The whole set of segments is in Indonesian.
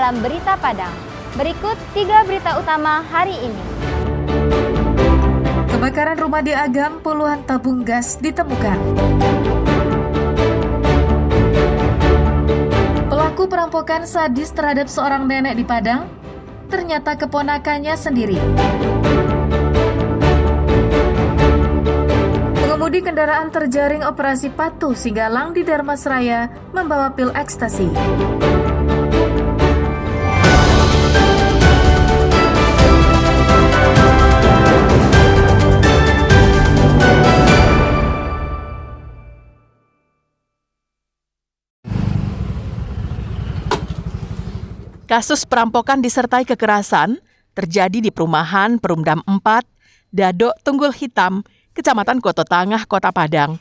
dalam Berita Padang. Berikut 3 berita utama hari ini. Kebakaran rumah di Agam, puluhan tabung gas ditemukan. Pelaku perampokan sadis terhadap seorang nenek di Padang, ternyata keponakannya sendiri. Pengemudi kendaraan terjaring operasi patuh Singgalang di Dharmasraya membawa pil ekstasi. Kasus perampokan disertai kekerasan terjadi di perumahan Perumdam 4, Dadok Tunggul Hitam, Kecamatan Koto Tangah, Kota Padang,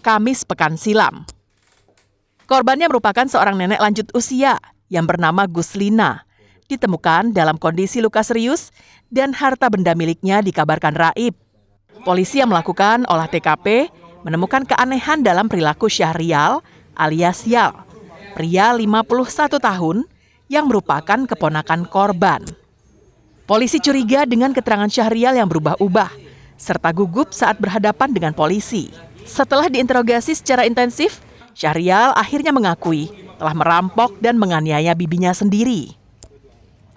Kamis pekan silam. Korbannya merupakan seorang nenek lanjut usia yang bernama Guslina, ditemukan dalam kondisi luka serius dan harta benda miliknya dikabarkan raib. Polisi yang melakukan olah TKP menemukan keanehan dalam perilaku Syahrial alias Yal, pria 51 tahun yang merupakan keponakan korban. Polisi curiga dengan keterangan Syahrial yang berubah-ubah, serta gugup saat berhadapan dengan polisi. Setelah diinterogasi secara intensif, Syahrial akhirnya mengakui telah merampok dan menganiaya bibinya sendiri.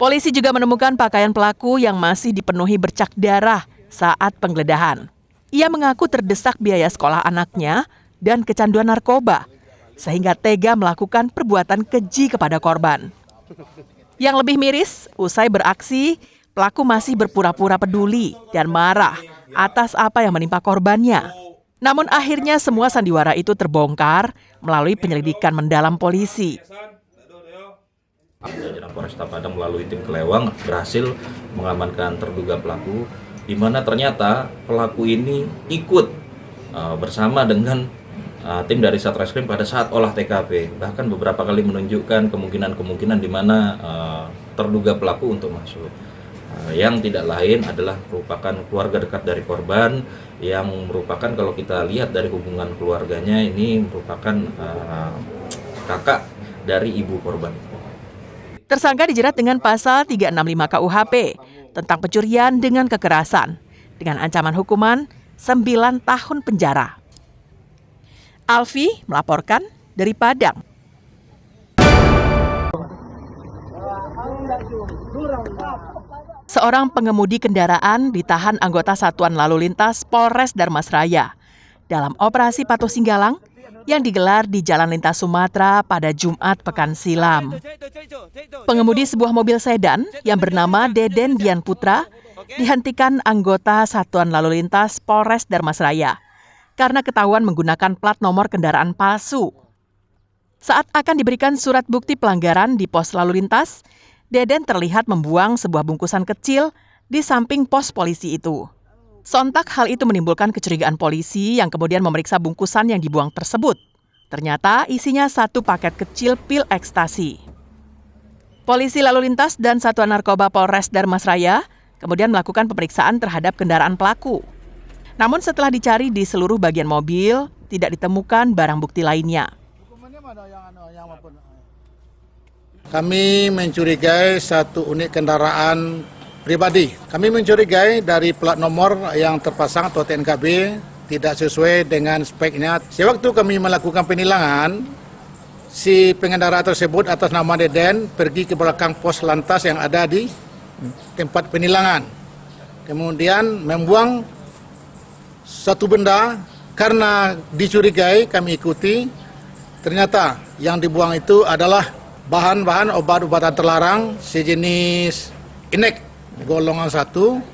Polisi juga menemukan pakaian pelaku yang masih dipenuhi bercak darah saat penggeledahan. Ia mengaku terdesak biaya sekolah anaknya dan kecanduan narkoba, sehingga tega melakukan perbuatan keji kepada korban. Yang lebih miris, usai beraksi, pelaku masih berpura-pura peduli dan marah atas apa yang menimpa korbannya. Namun akhirnya semua sandiwara itu terbongkar melalui penyelidikan mendalam polisi. Jajaran Polresta Padang melalui tim Kelewang berhasil mengamankan terduga pelaku, di mana ternyata pelaku ini ikut bersama dengan tim dari Satreskrim pada saat olah TKP, bahkan beberapa kali menunjukkan kemungkinan di mana terduga pelaku untuk masuk. Yang tidak lain adalah merupakan keluarga dekat dari korban, yang merupakan kalau kita lihat dari hubungan keluarganya ini merupakan kakak dari ibu korban. Tersangka dijerat dengan pasal 365 KUHP tentang pencurian dengan kekerasan dengan ancaman hukuman 9 tahun penjara. Alfi melaporkan dari Padang. Seorang pengemudi kendaraan ditahan anggota Satuan Lalu Lintas Polres Dharmasraya dalam operasi patuh Singgalang yang digelar di Jalan Lintas Sumatera pada Jumat pekan silam. Pengemudi sebuah mobil sedan yang bernama Deden Dian Putra dihentikan anggota Satuan Lalu Lintas Polres Dharmasraya karena ketahuan menggunakan plat nomor kendaraan palsu. Saat akan diberikan surat bukti pelanggaran di pos lalu lintas, Deden terlihat membuang sebuah bungkusan kecil di samping pos polisi itu. Sontak hal itu menimbulkan kecurigaan polisi yang kemudian memeriksa bungkusan yang dibuang tersebut. Ternyata isinya 1 paket kecil pil ekstasi. Polisi lalu lintas dan Satuan Narkoba Polres Dharmasraya kemudian melakukan pemeriksaan terhadap kendaraan pelaku. Namun setelah dicari di seluruh bagian mobil, tidak ditemukan barang bukti lainnya. Kami mencurigai 1 unit kendaraan pribadi. Kami mencurigai dari plat nomor yang terpasang atau TNKB tidak sesuai dengan speknya. Sewaktu kami melakukan penilangan, si pengendara tersebut atas nama Deden pergi ke belakang pos lantas yang ada di tempat penilangan. Kemudian membuang satu benda, karena dicurigai kami ikuti, ternyata yang dibuang itu adalah bahan-bahan obat-obatan terlarang sejenis inek golongan 1.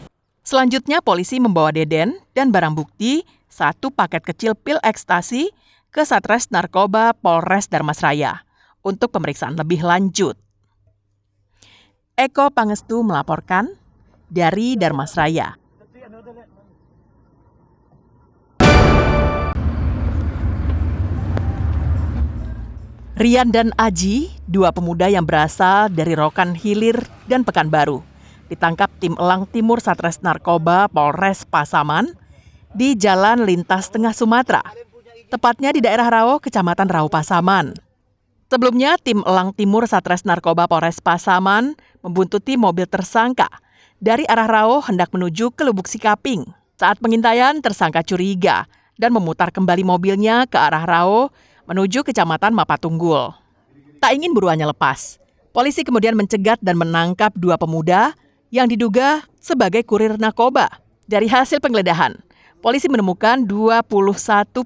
Selanjutnya polisi membawa Deden dan barang bukti 1 paket kecil pil ekstasi ke Satres Narkoba Polres Dharmasraya untuk pemeriksaan lebih lanjut. Eko Pangestu melaporkan dari Dharmasraya. Rian dan Aji, 2 pemuda yang berasal dari Rokan Hilir dan Pekanbaru, ditangkap tim Elang Timur Satres Narkoba Polres Pasaman di Jalan Lintas Tengah Sumatera, tepatnya di daerah Rao, Kecamatan Rao Pasaman. Sebelumnya, tim Elang Timur Satres Narkoba Polres Pasaman membuntuti mobil tersangka dari arah Rao hendak menuju ke Lubuk Sikaping. Saat pengintaian, tersangka curiga dan memutar kembali mobilnya ke arah Rao menuju Kecamatan Mapatunggul. Tak ingin buruannya lepas, polisi kemudian mencegat dan menangkap 2 pemuda yang diduga sebagai kurir narkoba. Dari hasil penggeledahan, polisi menemukan 21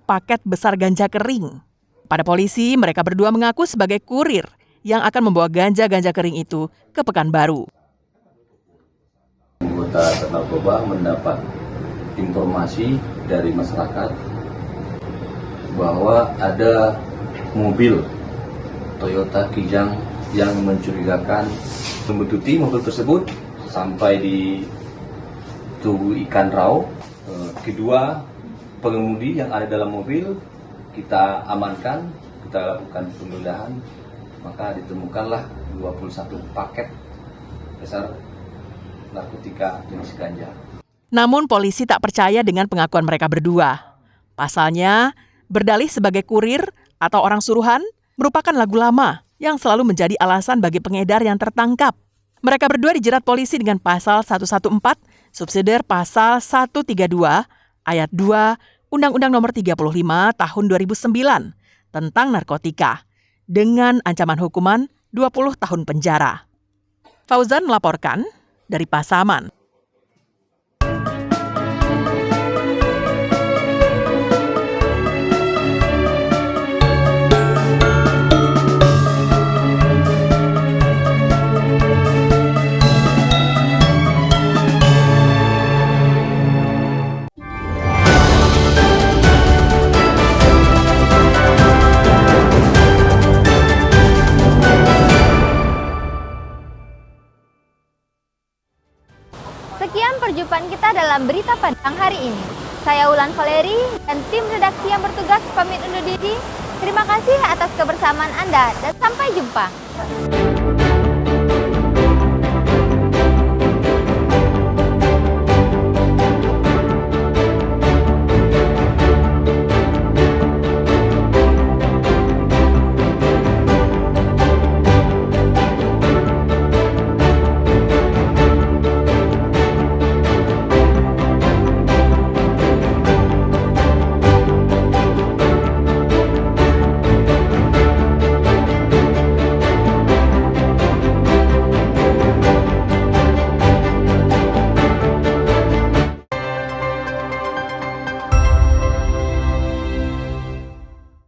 paket besar ganja kering. Pada polisi, mereka berdua mengaku sebagai kurir yang akan membawa ganja-ganja kering itu ke Pekanbaru. Anggota narkoba mendapat informasi dari masyarakat bahwa ada mobil Toyota Kijang yang mencurigakan. Membuntuti mobil tersebut sampai di Tugu Ikan Rao. Kedua pengemudi yang ada dalam mobil kita amankan, kita lakukan penggeledahan, maka ditemukanlah 21 paket besar narkotika jenis ganja. Namun polisi tak percaya dengan pengakuan mereka berdua. Pasalnya, berdalih sebagai kurir atau orang suruhan merupakan lagu lama yang selalu menjadi alasan bagi pengedar yang tertangkap. Mereka berdua dijerat polisi dengan pasal 114, subsidiar pasal 132, ayat 2, Undang-Undang Nomor 35 Tahun 2009 tentang narkotika dengan ancaman hukuman 20 tahun penjara. Fauzan melaporkan dari Pasaman. Sekian perjumpaan kita dalam Berita Padang hari ini. Saya Wulan Valeri dan tim redaksi yang bertugas pamit undur diri. Terima kasih atas kebersamaan Anda dan sampai jumpa.